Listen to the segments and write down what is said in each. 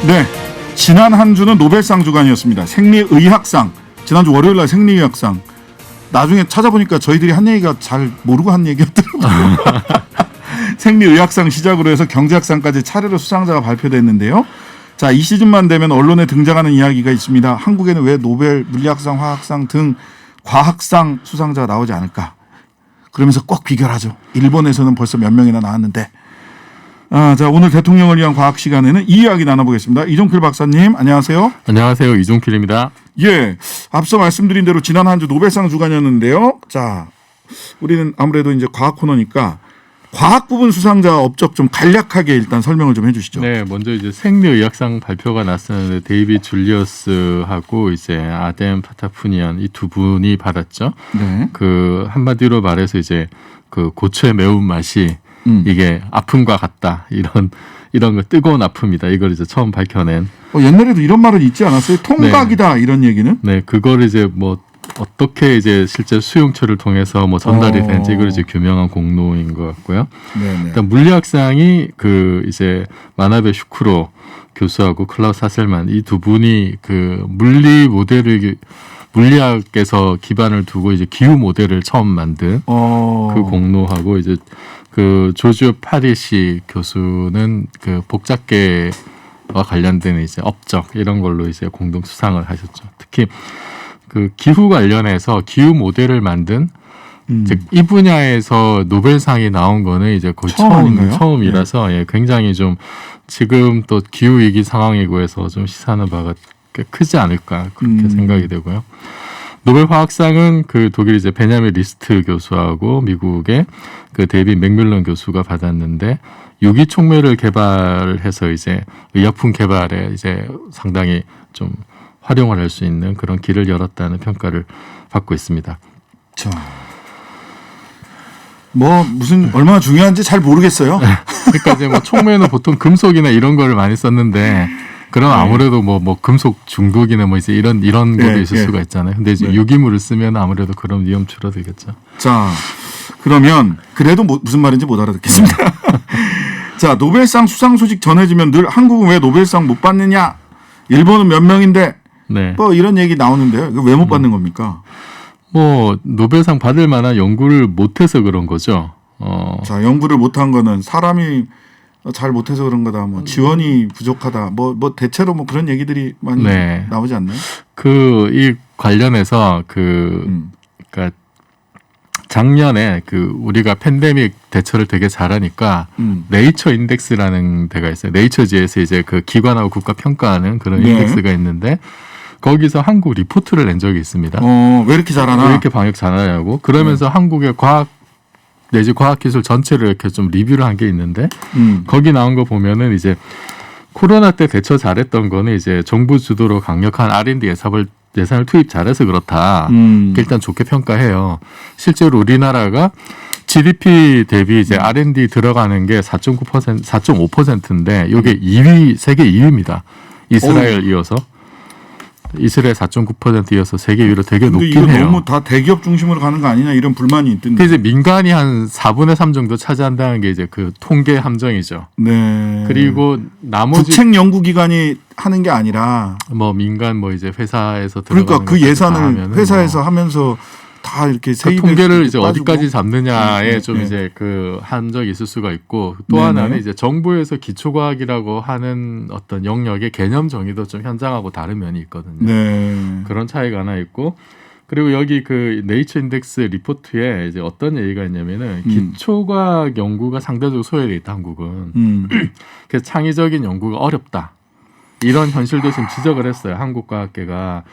네, 지난 한 주는 노벨상 주간이었습니다. 생리의학상, 지난주 월요일 날 생리의학상. 나중에 찾아보니까 저희들이 한 얘기가 잘 모르고 한 얘기였더라고요. 생리의학상 시작으로 해서 경제학상까지 차례로 수상자가 발표됐는데요. 자, 이 시즌만 되면 언론에 등장하는 이야기가 있습니다. 한국에는 왜 노벨 물리학상, 화학상 등 과학상 수상자가 나오지 않을까? 그러면서 꼭 비교를 하죠. 일본에서는 벌써 몇 명이나 나왔는데. 자, 오늘 대통령을 위한 과학 시간에는 이 이야기 나눠보겠습니다. 이종필 박사님, 안녕하세요. 안녕하세요. 이종필입니다. 예, 앞서 말씀드린 대로 지난 한 주 노벨상 주간이었는데요. 자, 우리는 아무래도 이제 과학 코너니까 과학 부분 수상자 업적 좀 간략하게 일단 설명을 좀 해주시죠. 네, 먼저 이제 생리의학상 발표가 났었는데 데이빗 줄리어스하고 이제 아뎀 파타푸니안 이 두 분이 받았죠. 네. 그 한마디로 말해서 이제 그 고초의 매운 맛이 이게 아픔과 같다 이런 거 뜨거운 아픔이다 이걸 이제 처음 밝혀낸. 옛날에도 이런 말은 있지 않았어요? 통각이다 이런 얘기는? 네, 그걸 이제 뭐 어떻게 이제 실제 수용체를 통해서 뭐 전달이 되는지 이걸 이제 규명한 공로인 것 같고요. 네네. 일단 물리학상이 그 이제 마나베 슈크로 교수하고 클라우스 하셀만 이 두 분이 그 물리 모델을 물리학에서 기반을 두고 이제 기후 모델을 처음 만든 그 공로하고 이제 그 조지오 파리시 교수는 그 복잡계와 관련된 이제 업적 이런 걸로 이제 공동 수상을 하셨죠. 특히 그 기후 관련해서 기후 모델을 만든 즉 이 분야에서 노벨상이 나온 거는 이제 거의 처음이라서 네. 예, 굉장히 좀 지금 또 기후 위기 상황이고 해서 좀 시사하는 바가 꽤 크지 않을까 그렇게 생각이 되고요. 노벨 화학상은 그 독일 이제 베냐민 리스트 교수하고 미국의 그 데이빗 맥밀런 교수가 받았는데 유기촉매를 개발해서 이제 의약품 개발에 이제 상당히 좀 활용을 할 수 있는 그런 길을 열었다는 평가를 받고 있습니다. 자, 뭐 무슨 얼마나 중요한지 잘 모르겠어요. 그러니까 이제 뭐 촉매는 보통 금속이나 이런 걸 많이 썼는데 그럼 아무래도 뭐 금속 중독이나 뭐 이제 이런 것도 있을 수가 있잖아요. 근데 이제 유기물을 쓰면 아무래도 그런 위험 줄어들겠죠. 자, 그러면 그래도 무슨 말인지 못 알아듣겠습니다. 자, 노벨상 수상 소식 전해지면 늘 한국은 왜 노벨상 못 받느냐? 일본은 몇 명인데 네. 뭐 이런 얘기 나오는데요. 이거 왜 못 받는 겁니까? 뭐 노벨상 받을 만한 연구를 못해서 그런 거죠. 자, 연구를 못한 거는 사람이 잘 못해서 그런 거다. 뭐 지원이 부족하다. 뭐 대체로 뭐 그런 얘기들이 많이 나오지 않나요? 그 이 관련해서 그러니까 작년에 그 우리가 팬데믹 대처를 되게 잘하니까 네이처 인덱스라는 데가 있어요. 네이처지에서 이제 그 기관하고 국가 평가하는 그런 인덱스가 있는데 거기서 한국 리포트를 낸 적이 있습니다. 왜 이렇게 잘하나? 왜 이렇게 방역 잘하냐고. 그러면서 한국의 과학 내지 과학기술 전체를 이렇게 좀 리뷰를 한 게 있는데 거기 나온 거 보면은 이제 코로나 때 대처 잘했던 거는 이제 정부 주도로 강력한 R&D 예산을 투입 잘해서 그렇다. 일단 좋게 평가해요. 실제로 우리나라가 GDP 대비 이제 R&D 들어가는 게 4.9%, 4.5%인데 이게 2위, 세계 2위입니다. 이스라엘 이어서. 이스라엘 4.9% 이어서 세계 1위로 되게 높긴 이거 해요. 너무 다 대기업 중심으로 가는 거 아니냐 이런 불만이 있던데. 이제 민간이 한 4분의 3 정도 차지한다는 게 이제 그 통계 함정이죠. 네. 그리고 나머지 국책 연구기관이 하는 게 아니라 뭐 민간 뭐 이제 회사에서 들어가는 그러니까 그 예산을 회사에서 하면서 다 이렇게 그 통계를 이제 어디까지 잡느냐에 좀 이제 그 한적이 있을 수가 있고 또 하나는 이제 정부에서 기초과학이라고 하는 어떤 영역의 개념 정의도 좀 현장하고 다른 면이 있거든요. 네. 그런 차이가 하나 있고 그리고 여기 그 네이처 인덱스 리포트에 이제 어떤 얘기가 있냐면은 기초과학 연구가 상대적으로 소외돼 있다 한국은. 그래서 창의적인 연구가 어렵다. 이런 현실도 지금 지적을 했어요. 한국과학계가.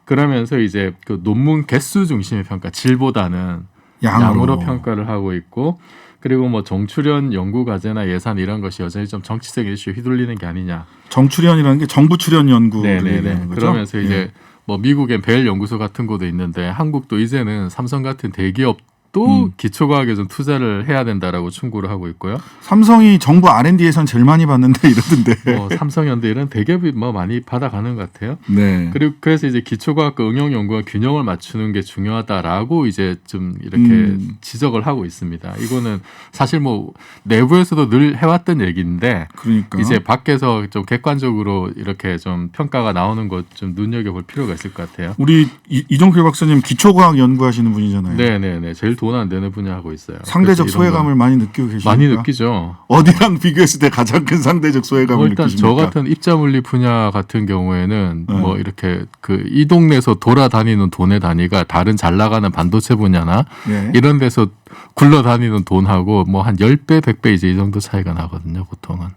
그러면서 이제 그 논문 개수 중심의 평가, 질보다는 양으로 평가를 하고 있고 그리고 뭐 정출연 연구 과제나 예산 이런 것이 여전히 좀 정치적인 이슈에 휘둘리는 게 아니냐. 정출연이라는 게 정부 출연 연구. 네네네. 그러면서 이제 뭐 미국엔 벨 연구소 같은 곳도 있는데 한국도 이제는 삼성 같은 대기업 또 기초과학에 좀 투자를 해야 된다라고 충고를 하고 있고요. 삼성이 정부 R&D 예산 제일 많이 받는데 이러던데. 삼성현대 이런 대기업이 뭐 많이 받아가는 것 같아요. 네. 그리고 그래서 이제 기초과학과 응용연구와 균형을 맞추는 게 중요하다라고 이제 좀 이렇게 지적을 하고 있습니다. 이거는 사실 뭐 내부에서도 늘 해왔던 얘기인데 그러니까 이제 밖에서 좀 객관적으로 이렇게 좀 평가가 나오는 것 좀 눈여겨볼 필요가 있을 것 같아요. 우리 이종필 박사님 기초과학 연구하시는 분이잖아요. 네네네. 제일 돈 안 되는 분야 하고 있어요. 상대적 소외감을 많이 느끼고 계십니까? 많이 느끼죠. 어디랑 비교했을 때 가장 큰 상대적 소외감을 일단 느끼십니까? 저 같은 입자물리 분야 같은 경우에는 네. 뭐 이렇게 그 이 동네에서 돌아다니는 돈의 단위가 다른 잘 나가는 반도체 분야나 네. 이런 데서 굴러다니는 돈하고 뭐 한 10배, 100배 이제 이 정도 차이가 나거든요, 보통은.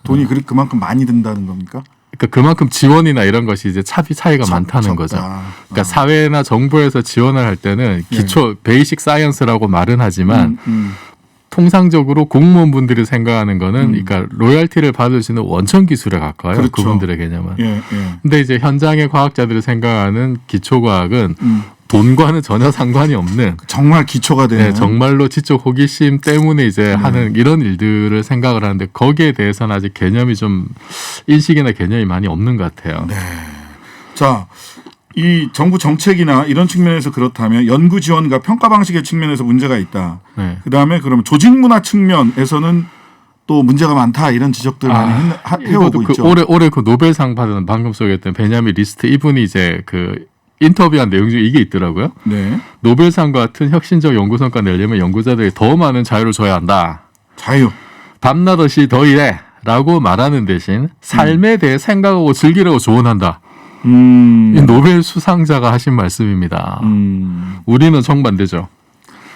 돈이 그만큼 많이 든다는 겁니까? 그러니까 그만큼 지원이나 이런 것이 이제 차이가 많다는 거죠. 그러니까 사회나 정부에서 지원을 할 때는 기초 베이식 사이언스라고 말은 하지만 통상적으로 공무원분들이 생각하는 거는 그러니까 로열티를 받을 수 있는 원천 기술에 가까워요. 그렇죠. 그분들의 개념은. 예, 예. 근데 이제 현장의 과학자들이 생각하는 기초과학은 돈과는 전혀 상관이 없는 정말 기초가 되는. 네, 정말로 지적 호기심 때문에 이제 하는 이런 일들을 생각을 하는데 거기에 대해서는 아직 개념이 좀 인식이나 개념이 많이 없는 것 같아요. 네. 자, 이 정부 정책이나 이런 측면에서 그렇다면 연구 지원과 평가 방식의 측면에서 문제가 있다. 네. 그다음에 그러면 조직 문화 측면에서는 또 문제가 많다 이런 지적들 많이 해오고 있죠. 올해 그 노벨상 받은 방금 소개했던 베냐민 리스트 이분이 이제 그 인터뷰한 내용 중에 이게 있더라고요. 네. 노벨상 같은 혁신적 연구 성과 내려면 연구자들이 더 많은 자유를 줘야 한다. 자유. 밤낮 없이 더 일해라고 말하는 대신 삶에 대해 생각하고 즐기라고 조언한다. 이 노벨 수상자가 하신 말씀입니다. 우리는 정반대죠.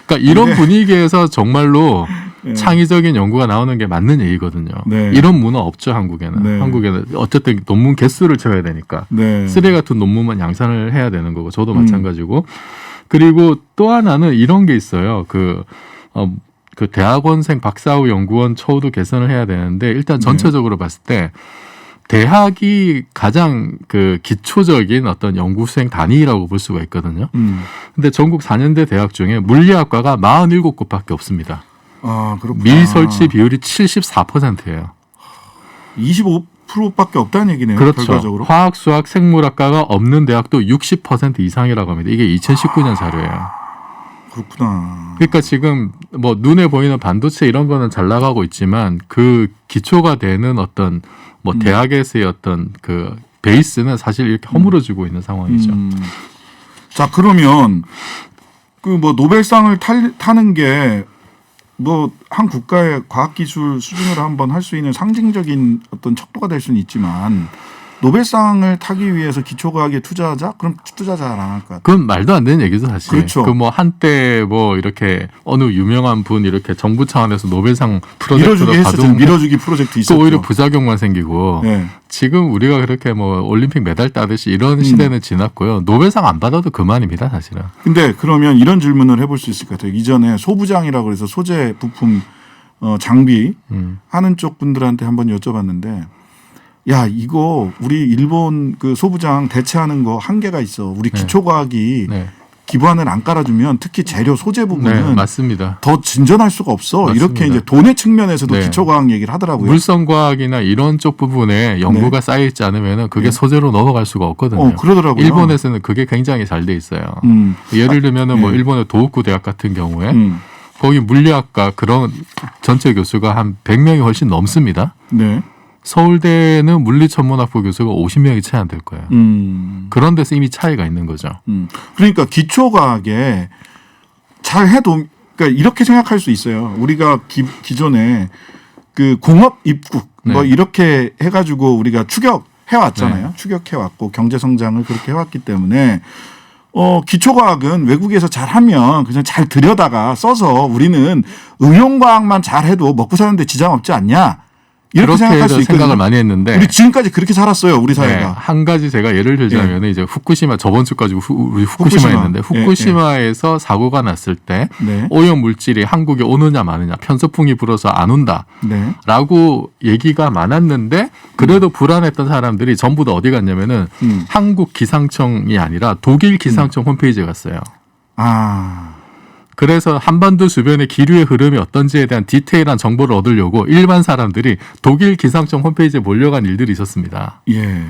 그러니까 이런 분위기에서 정말로 창의적인 연구가 나오는 게 맞는 얘기거든요. 네. 이런 문화 없죠, 한국에는. 네. 한국에는 어쨌든 논문 개수를 채워야 되니까. 네. 쓰레기 같은 논문만 양산을 해야 되는 거고 저도 마찬가지고. 그리고 또 하나는 이런 게 있어요. 그 대학원생 박사후 연구원 처우도 개선을 해야 되는데 일단 전체적으로 봤을 때 대학이 가장 그 기초적인 어떤 연구생 단위라고 볼 수가 있거든요. 근데 전국 4년대 대학 중에 물리학과가 47곳밖에 없습니다. 아, 그렇구나. 미설치 비율이 74%예요. 25%밖에 없다는 얘기네요. 그렇죠. 결과적으로. 화학, 수학, 생물학과가 없는 대학도 60% 이상이라고 합니다. 이게 2019년 자료예요. 그렇구나. 그러니까 지금 뭐 눈에 보이는 반도체 이런 거는 잘 나가고 있지만 그 기초가 되는 어떤 뭐 대학에서의 어떤 그 베이스는 사실 이렇게 허물어지고 있는 상황이죠. 자, 그러면 그 뭐 노벨상을 타는 게 뭐 한 국가의 과학기술 수준으로 한번 할 수 있는 상징적인 어떤 척도가 될 수는 있지만 노벨상을 타기 위해서 기초과학에 투자하자? 그럼 투자 잘 안 할 것 같아요. 그건 말도 안 되는 얘기죠, 사실. 그렇죠. 그 뭐 한때 뭐 이렇게 어느 유명한 분 이렇게 정부 차원에서 노벨상 프로젝트로 밀어주기 프로젝트 있었죠. 또 오히려 부작용만 생기고 네. 지금 우리가 그렇게 뭐 올림픽 메달 따듯이 이런 시대는 지났고요. 노벨상 안 받아도 그만입니다, 사실은. 근데 그러면 이런 질문을 해볼 수 있을 것 같아요. 이전에 소부장이라고 해서 소재 부품 장비 하는 쪽 분들한테 한번 여쭤봤는데 야, 이거 우리 일본 그 소부장 대체하는 거 한계가 있어. 우리 기초과학이 기반을 안 깔아주면 특히 재료 소재 부분은 맞습니다. 더 진전할 수가 없어. 맞습니다. 이렇게 이제 돈의 측면에서도 기초과학 얘기를 하더라고요. 물성과학이나 이런 쪽 부분에 연구가 쌓여 있지 않으면 그게 소재로 넘어갈 수가 없거든요. 그러더라고요. 일본에서는 그게 굉장히 잘 돼 있어요. 예를 들면은 뭐 일본의 도호쿠 대학 같은 경우에 거기 물리학과 그런 전체 교수가 한 100명이 훨씬 넘습니다. 네. 서울대는 물리천문학부 교수가 50명이 채 안 될 거예요. 그런 데서 이미 차이가 있는 거죠. 그러니까 기초과학에 잘 해도 그러니까 이렇게 생각할 수 있어요. 우리가 기존에 그 공업 입국 뭐 이렇게 해가지고 우리가 추격해왔잖아요. 추격해왔고 경제 성장을 그렇게 해왔기 때문에 기초과학은 외국에서 잘하면 그냥 잘 들여다가 써서 우리는 응용과학만 잘해도 먹고 사는데 지장 없지 않냐. 이렇게 생각할 수 있거든요. 생각을 많이 했는데 우리 지금까지 그렇게 살았어요. 우리 사회가. 한 가지 제가 예를 들자면 이제 후쿠시마 저번 주까지 우리 후쿠시마 했는데 후쿠시마에서 사고가 났을 때 오염 물질이 한국에 오느냐 마느냐 편서풍이 불어서 안 온다라고 얘기가 많았는데 그래도 불안했던 사람들이 전부 다 어디 갔냐면은 한국 기상청이 아니라 독일 기상청 홈페이지에 갔어요. 그래서 한반도 주변의 기류의 흐름이 어떤지에 대한 디테일한 정보를 얻으려고 일반 사람들이 독일 기상청 홈페이지에 몰려간 일들이 있었습니다. 예.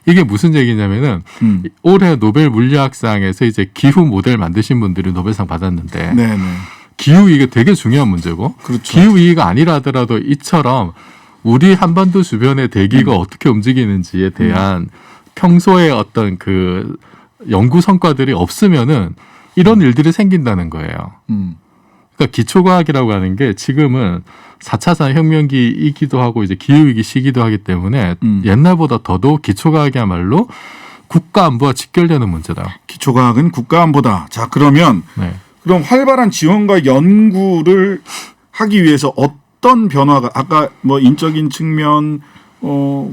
이게 무슨 얘기냐면은 올해 노벨 물리학상에서 이제 기후 모델 만드신 분들이 노벨상 받았는데 네네. 기후 이게 되게 중요한 문제고 그렇죠. 기후 위기가 아니라 하더라도 이처럼 우리 한반도 주변의 대기가 어떻게 움직이는지에 대한 평소에 어떤 그 연구 성과들이 없으면은 이런 일들이 생긴다는 거예요. 그러니까 기초과학이라고 하는 게 지금은 4차 산혁명기이기도 하고 이제 기후위기 시기도 하기 때문에 옛날보다 더더욱 기초과학이야말로 국가 안보와 직결되는 문제다. 기초과학은 국가안보다. 자, 그러면 네. 그럼 활발한 지원과 연구를 하기 위해서 어떤 변화가 아까 뭐 인적인 측면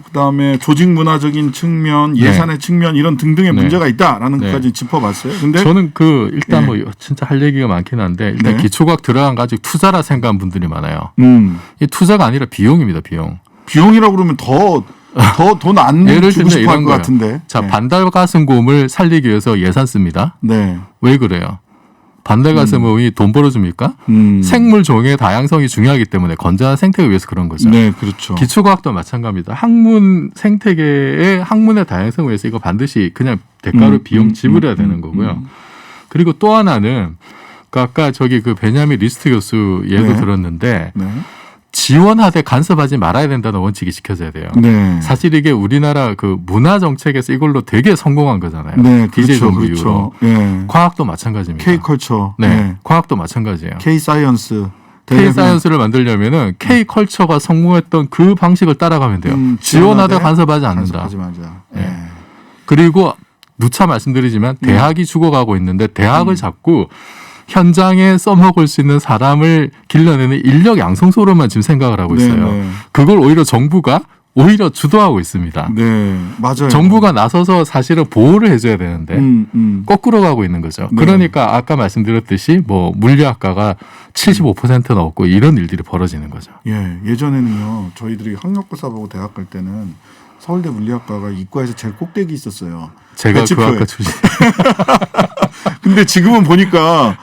그다음에 조직 문화적인 측면, 예산의 측면 이런 등등의 네. 문제가 있다라는 네. 것까지 짚어봤어요. 근데 저는 그 일단 네. 뭐 진짜 할 얘기가 많긴 한데 일단 네. 기초과학 들어간 거 아직 투자라 생각하는 분들이 많아요. 이 투자가 아니라 비용입니다. 비용. 비용이라고 그러면 더 돈 안 예를 주고 들면 싶어 할 이런 것 거예요. 같은데. 자, 네. 반달가슴곰을 살리기 위해서 예산 씁니다. 네. 왜 그래요? 반달가슴곰이 돈 벌어줍니까? 생물 종의 다양성이 중요하기 때문에 건전한 생태를 위해서 그런 거죠. 네, 그렇죠. 기초과학도 마찬가지입니다. 학문 생태계의 학문의 다양성을 위해서 이거 반드시 그냥 대가로 비용 지불해야 되는 거고요. 그리고 또 하나는 그 아까 저기 그 베냐민 리스트 교수 예도 네. 들었는데 네. 지원하되 간섭하지 말아야 된다는 원칙이 지켜져야 돼요. 네. 사실 이게 우리나라 그 문화 정책에서 이걸로 되게 성공한 거잖아요. 네, DJ 그렇죠. 정부 이후로. 네. 과학도 마찬가지입니다. K컬처. 네, 과학도 마찬가지예요. K사이언스. K사이언스를 만들려면은 K컬처가 성공했던 그 방식을 따라가면 돼요. 지원하되 간섭하지 않는다. 간섭하지 말자. 네. 네. 그리고 누차 말씀드리지만 대학이 죽어가고 있는데 대학을 잡고 현장에 써먹을 수 있는 사람을 길러내는 인력 양성소로만 지금 생각을 하고 있어요. 네. 그걸 오히려 정부가 오히려 주도하고 있습니다. 네, 맞아요. 정부가 나서서 사실은 보호를 해줘야 되는데 거꾸로 가고 있는 거죠. 네. 그러니까 아까 말씀드렸듯이 뭐 물리학과가 75% 넘고 이런 일들이 벌어지는 거죠. 예, 예전에는요. 저희들이 학력고사 보고 대학 갈 때는 서울대 물리학과가 이과에서 제일 꼭대기 있었어요. 제가 배치표에. 그 학과 출신. 근데 지금은 보니까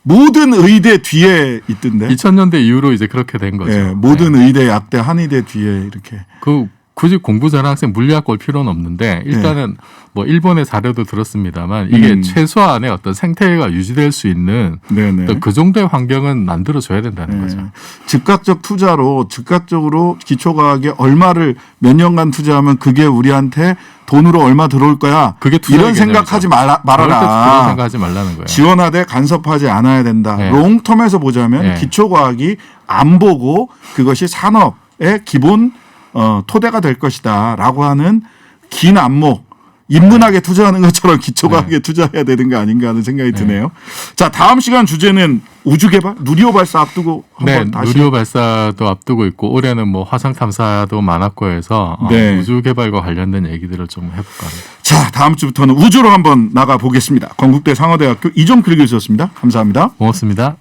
모든 의대 뒤에 있던데. 2000년대 이후로 이제 그렇게 된 거죠. 예, 모든 의대, 약대, 한의대 뒤에 이렇게. 그 굳이 공부 잘하는 학생 물리학과 올 필요는 없는데 일단은 뭐 일본의 사례도 들었습니다만 이게 최소한의 어떤 생태계가 유지될 수 있는 네네. 그 정도의 환경은 만들어줘야 된다는 거죠. 즉각적 투자로 즉각적으로 기초과학에 얼마를 몇 년간 투자하면 그게 우리한테 돈으로 얼마 들어올 거야. 그게 투자의 이런 생각하지 말아라. 그럴 때 그런 생각하지 말라는 거예요. 지원하되 간섭하지 않아야 된다. 네. 롱텀에서 보자면 네. 기초과학이 안 보고 그것이 산업의 기본 토대가 될 것이다라고 하는 긴 안목. 인문학에 투자하는 것처럼 기초과학에 투자해야 되는 거 아닌가 하는 생각이 드네요. 자, 다음 시간 주제는 우주개발, 누리호 발사 앞두고 한번 다시. 누리호 발사도 앞두고 있고 올해는 뭐 화성 탐사도 많았고 해서 네. 우주 개발과 관련된 얘기들을 좀 해볼까 합니다. 자, 다음 주부터는 우주로 한번 나가 보겠습니다. 건국대 상어대학교 이종필 교수였습니다. 감사합니다. 고맙습니다.